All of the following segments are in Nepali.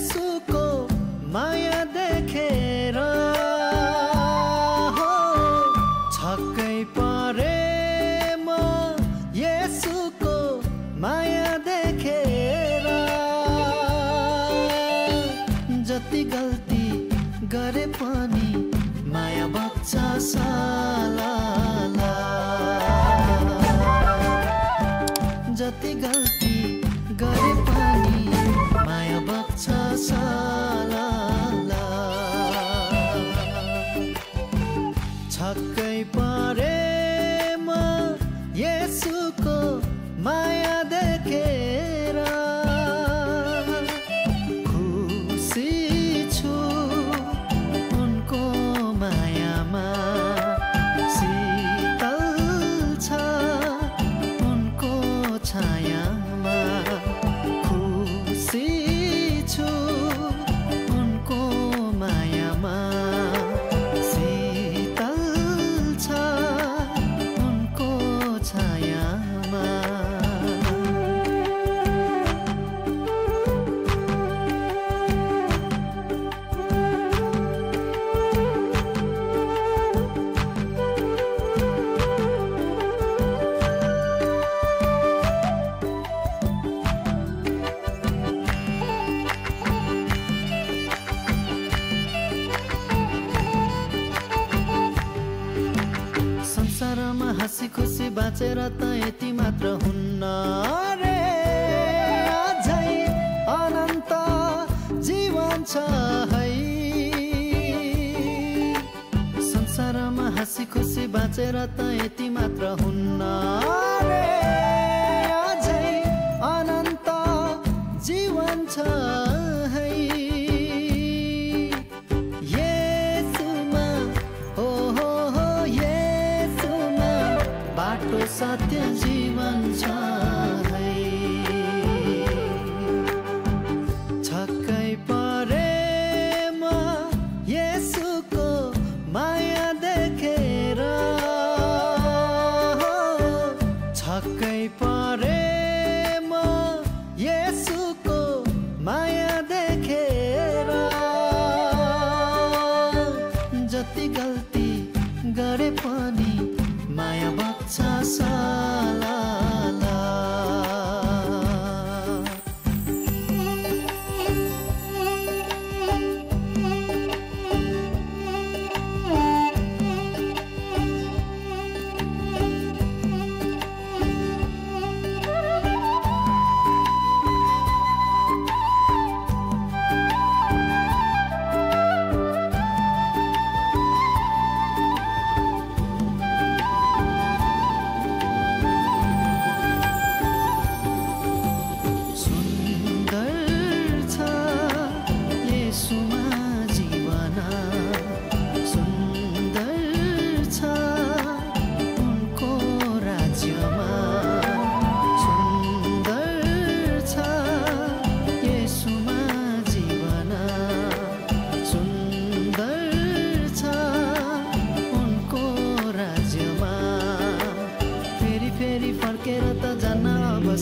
येशूको माया देखेर हो छक्कै परे म येशूको माया देखेर जति गल्ती गरे पनि माया बग्छ सालाला जति गल्ती गरे पनि माया बग्छ सालाला छक्कै परे म येशूको माया देखेर खुसी छु उनको मायामा शीतल छ उनको छायामा खुसी छु उनको मायामा शीतल छ उनको छायामा संसारमा हाँसी खुसी बाँचेर त यति मात्र हुन्न रे अझै अनन्त जीवन छ है संसारमा हाँसी खुसी बाँचेर त यति मात्र हुन्न रे अझै अनन्त जीवन छ है येशूमा हो येशूमा बाटो सत्य जीवन छ है छक्कै परे म येशूको माया देखेर छक्कै परे म येशूको माया देखेर जति गल्ती गरे पनि माया बग्छ सालाला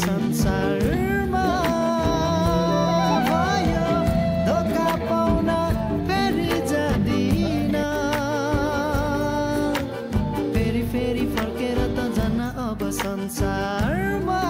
संसारमा भयो धोका पाउन फेरि जादिन फेरि फर्केर त जान अब संसारमा